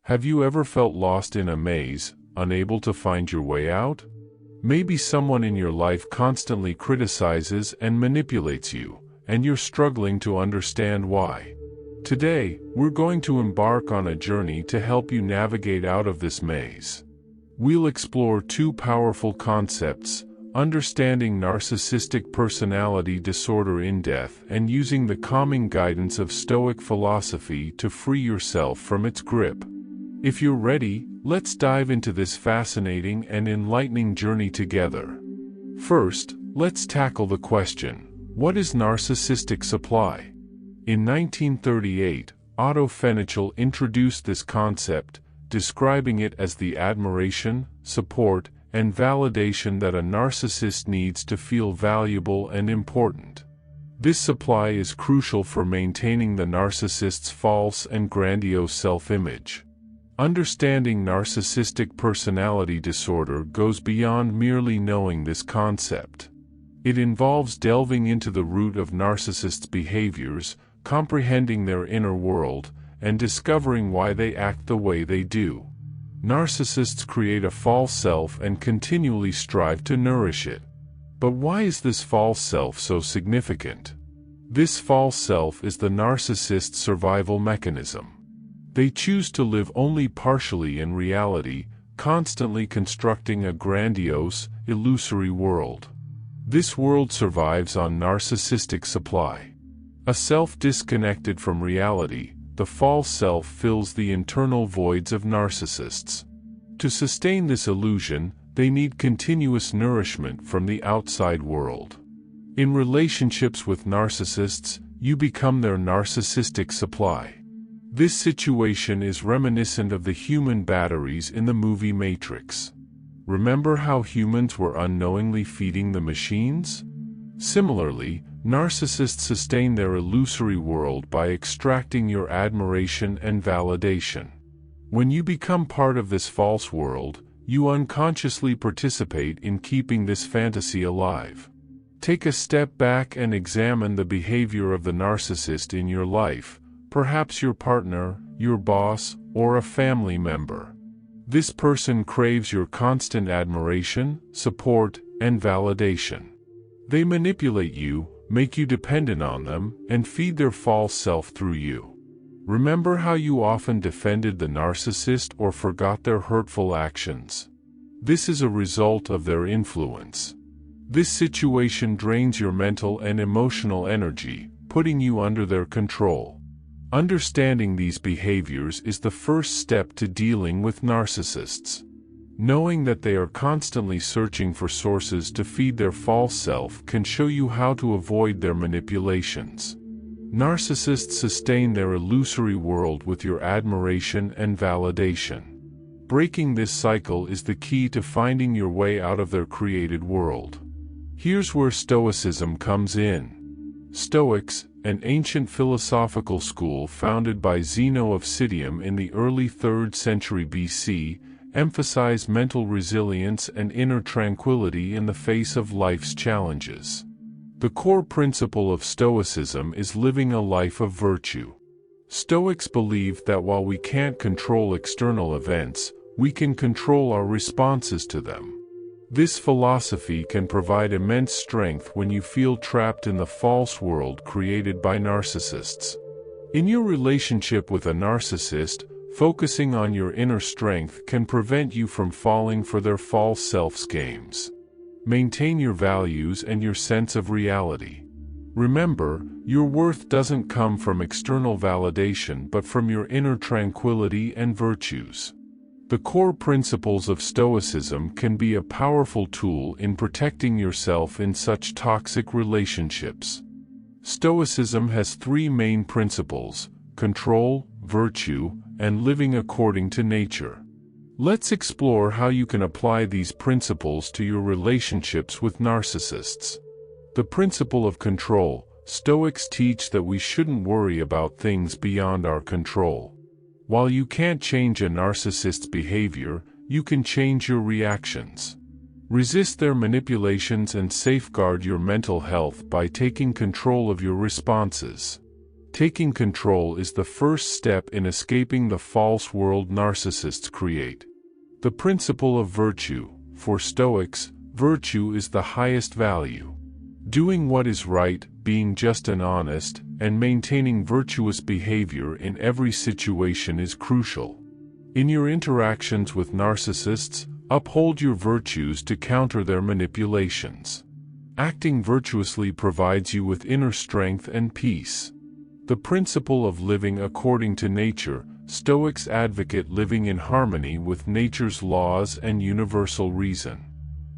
Have you ever felt lost in a maze, unable to find your way out? Maybe someone in your life constantly criticizes and manipulates you, and you're struggling to understand why. Today, we're going to embark on a journey to help you navigate out of this maze. We'll explore two powerful concepts: understanding narcissistic personality disorder in depth and using the calming guidance of Stoic philosophy to free yourself from its grip. If you're ready, let's dive into this fascinating and enlightening journey together. First, let's tackle the question: what is narcissistic supply? In 1938, Otto Fenichel introduced this concept, describing it as the admiration, support, and validation that a narcissist needs to feel valuable and important. This supply is crucial for maintaining the narcissist's false and grandiose self-image. Understanding narcissistic personality disorder goes beyond merely knowing this concept. It involves delving into the root of narcissists' behaviors, comprehending their inner world, and discovering why they act the way they do. Narcissists create a false self and continually strive to nourish it. But why is this false self so significant? This false self is the narcissist's survival mechanism. They choose to live only partially in reality, constantly constructing a grandiose, illusory world. This world survives on narcissistic supply. A self disconnected from reality, the false self fills the internal voids of narcissists. To sustain this illusion, they need continuous nourishment from the outside world. In relationships with narcissists, you become their narcissistic supply. This situation is reminiscent of the human batteries in the movie Matrix. Remember how humans were unknowingly feeding the machines? Similarly, narcissists sustain their illusory world by extracting your admiration and validation. When you become part of this false world, you unconsciously participate in keeping this fantasy alive. Take a step back and examine the behavior of the narcissist in your life, perhaps your partner, your boss, or a family member. This person craves your constant admiration, support, and validation. They manipulate you, make you dependent on them, and feed their false self through you. Remember how you often defended the narcissist or forgot their hurtful actions? This is a result of their influence. This situation drains your mental and emotional energy, putting you under their control. Understanding these behaviors is the first step to dealing with narcissists. Knowing that they are constantly searching for sources to feed their false self can show you how to avoid their manipulations. Narcissists sustain their illusory world with your admiration and validation. Breaking this cycle is the key to finding your way out of their created world. Here's where Stoicism comes in. Stoics, an ancient philosophical school founded by Zeno of Citium in the early 3rd century BC, emphasize mental resilience and inner tranquility in the face of life's challenges. The core principle of Stoicism is living a life of virtue. Stoics believe that while we can't control external events, we can control our responses to them. This philosophy can provide immense strength when you feel trapped in the false world created by narcissists. In your relationship with a narcissist, focusing on your inner strength can prevent you from falling for their false self schemes. Maintain your values and your sense of reality. Remember, your worth doesn't come from external validation but from your inner tranquility and virtues. The core principles of Stoicism can be a powerful tool in protecting yourself in such toxic relationships. Stoicism has three main principles: control, virtue, and living according to nature. Let's explore how you can apply these principles to your relationships with narcissists. The principle of control. Stoics teach that we shouldn't worry about things beyond our control. While you can't change a narcissist's behavior, you can change your reactions. Resist their manipulations and safeguard your mental health by taking control of your responses. Taking control is the first step in escaping the false world narcissists create. The principle of virtue. For Stoics, virtue is the highest value. Doing what is right, being just and honest, and maintaining virtuous behavior in every situation is crucial. In your interactions with narcissists, uphold your virtues to counter their manipulations. Acting virtuously provides you with inner strength and peace. The principle of living according to nature. Stoics advocate living in harmony with nature's laws and universal reason.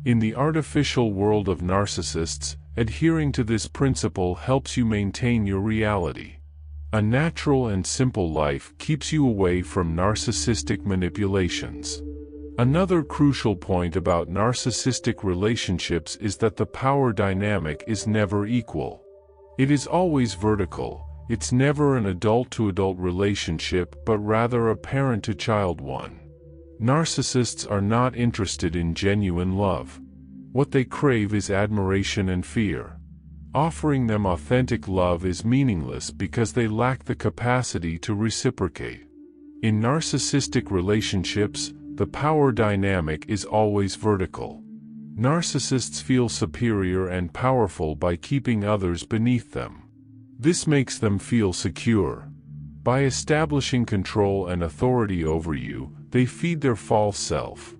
In the artificial world of narcissists, adhering to this principle helps you maintain your reality. A natural and simple life keeps you away from narcissistic manipulations. Another crucial point about narcissistic relationships is that the power dynamic is never equal. It is always vertical. It's never an adult-to-adult relationship, but rather a parent-to-child one. Narcissists are not interested in genuine love. What they crave is admiration and fear. Offering them authentic love is meaningless because they lack the capacity to reciprocate. In narcissistic relationships, the power dynamic is always vertical. Narcissists feel superior and powerful by keeping others beneath them. This makes them feel secure. By establishing control and authority over you, they feed their false self.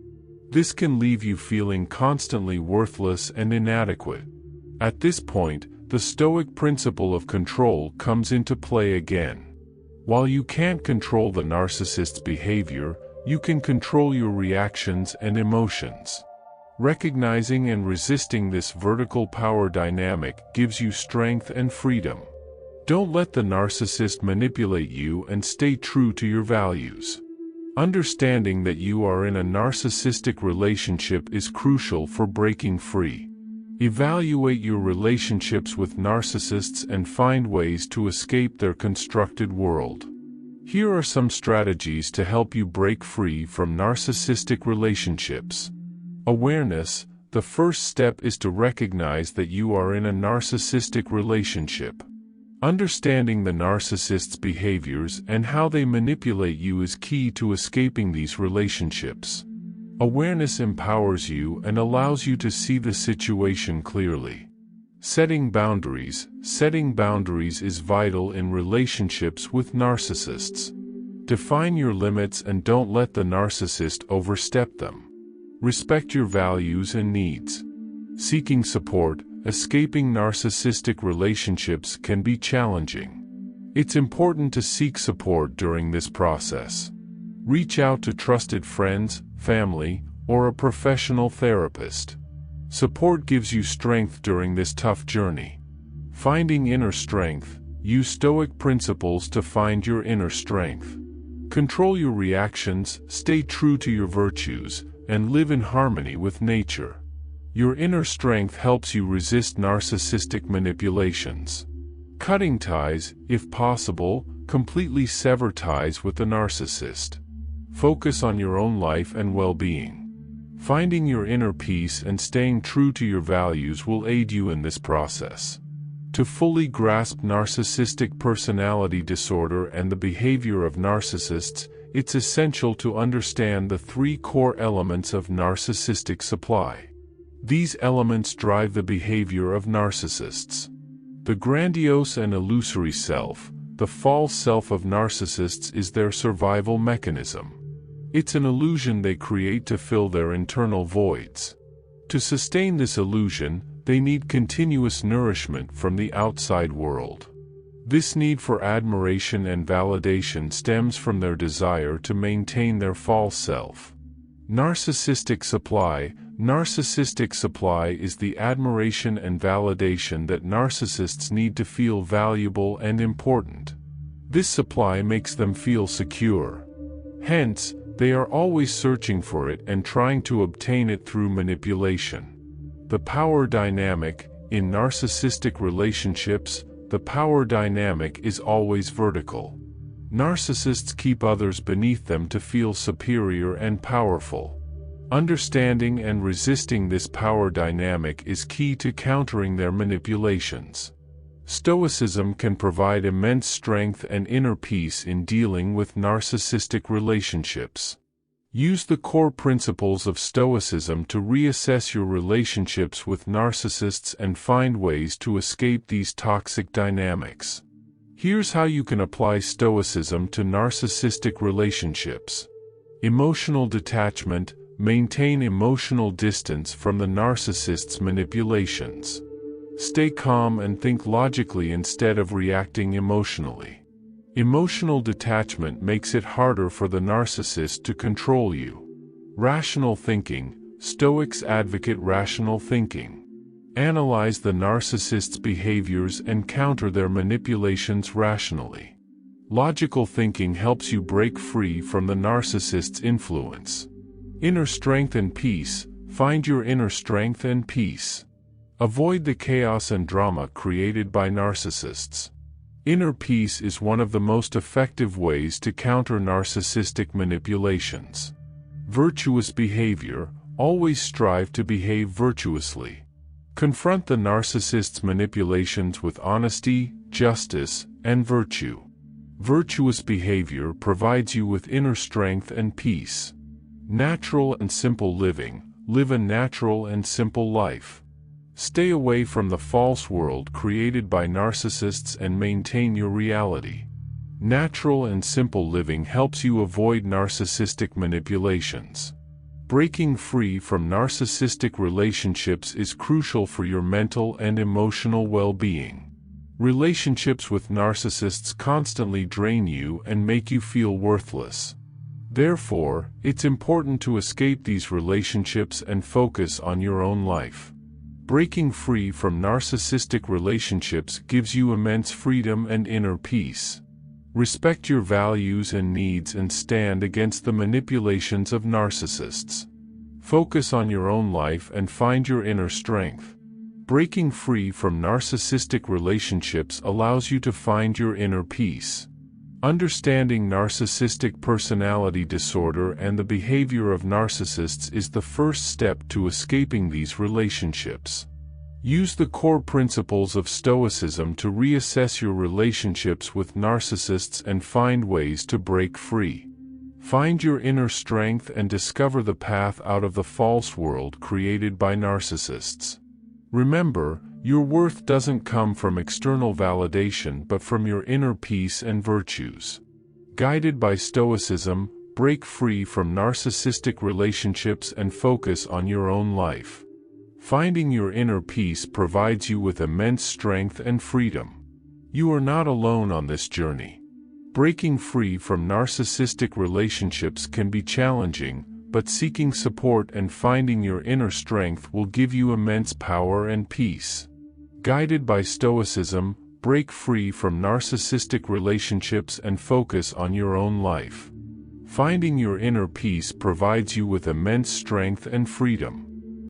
This can leave you feeling constantly worthless and inadequate. At this point, the Stoic principle of control comes into play again. While you can't control the narcissist's behavior, you can control your reactions and emotions. Recognizing and resisting this vertical power dynamic gives you strength and freedom. Don't let the narcissist manipulate you and stay true to your values. Understanding that you are in a narcissistic relationship is crucial for breaking free. Evaluate your relationships with narcissists and find ways to escape their constructed world. Here are some strategies to help you break free from narcissistic relationships. Awareness. The first step is to recognize that you are in a narcissistic relationship. Understanding the narcissist's behaviors and how they manipulate you is key to escaping these relationships. Awareness empowers you and allows you to see the situation clearly. Setting boundaries. Setting boundaries is vital in relationships with narcissists. Define your limits and don't let the narcissist overstep them. Respect your values and needs. Seeking support. Escaping narcissistic relationships can be challenging. It's important to seek support during this process. Reach out to trusted friends, family, or a professional therapist. Support gives you strength during this tough journey. Finding inner strength. Use Stoic principles to find your inner strength. Control your reactions, stay true to your virtues, and live in harmony with nature. Your inner strength helps you resist narcissistic manipulations. Cutting ties. If possible, completely sever ties with the narcissist. Focus on your own life and well-being. Finding your inner peace and staying true to your values will aid you in this process. To fully grasp narcissistic personality disorder and the behavior of narcissists, it's essential to understand the three core elements of narcissistic supply. These elements drive the behavior of narcissists. The grandiose and illusory self, the false self of narcissists, is their survival mechanism. It's an illusion they create to fill their internal voids. To sustain this illusion, they need continuous nourishment from the outside world. This need for admiration and validation stems from their desire to maintain their false self. Narcissistic supply. Narcissistic supply is the admiration and validation that narcissists need to feel valuable and important. This supply makes them feel secure. Hence, they are always searching for it and trying to obtain it through manipulation. The power dynamic. In narcissistic relationships, the power dynamic is always vertical. Narcissists keep others beneath them to feel superior and powerful. Understanding and resisting this power dynamic is key to countering their manipulations. Stoicism can provide immense strength and inner peace in dealing with narcissistic relationships. Use the core principles of Stoicism to reassess your relationships with narcissists and find ways to escape these toxic dynamics. Here's how you can apply Stoicism to narcissistic relationships. Emotional detachment. Maintain emotional distance from the narcissist's manipulations. Stay calm and think logically instead of reacting emotionally. Emotional detachment makes it harder for the narcissist to control you. Rational thinking. Stoics advocate rational thinking. Analyze the narcissist's behaviors and counter their manipulations rationally. Logical thinking helps you break free from the narcissist's influence. Inner strength and peace. Find your inner strength and peace. Avoid the chaos and drama created by narcissists. Inner peace is one of the most effective ways to counter narcissistic manipulations. Virtuous behavior. Always strive to behave virtuously. Confront the narcissist's manipulations with honesty, justice, and virtue. Virtuous behavior provides you with inner strength and peace. Natural and simple living. Live a natural and simple life. Stay away from the false world created by narcissists and maintain your reality. Natural and simple living helps you avoid narcissistic manipulations. Breaking free from narcissistic relationships is crucial for your mental and emotional well-being. Relationships with narcissists constantly drain you and make you feel worthless. Therefore, it's important to escape these relationships and focus on your own life. Breaking free from narcissistic relationships gives you immense freedom and inner peace. Respect your values and needs and stand against the manipulations of narcissists. Focus on your own life and find your inner strength. Breaking free from narcissistic relationships allows you to find your inner peace. Understanding narcissistic personality disorder and the behavior of narcissists is the first step to escaping these relationships. Use the core principles of Stoicism to reassess your relationships with narcissists and find ways to break free. Find your inner strength and discover the path out of the false world created by narcissists. Remember, your worth doesn't come from external validation but from your inner peace and virtues. Guided by Stoicism, break free from narcissistic relationships and focus on your own life. Finding your inner peace provides you with immense strength and freedom. You are not alone on this journey. Breaking free from narcissistic relationships can be challenging, but seeking support and finding your inner strength will give you immense power and peace. Guided by Stoicism, break free from narcissistic relationships and focus on your own life. Finding your inner peace provides you with immense strength and freedom.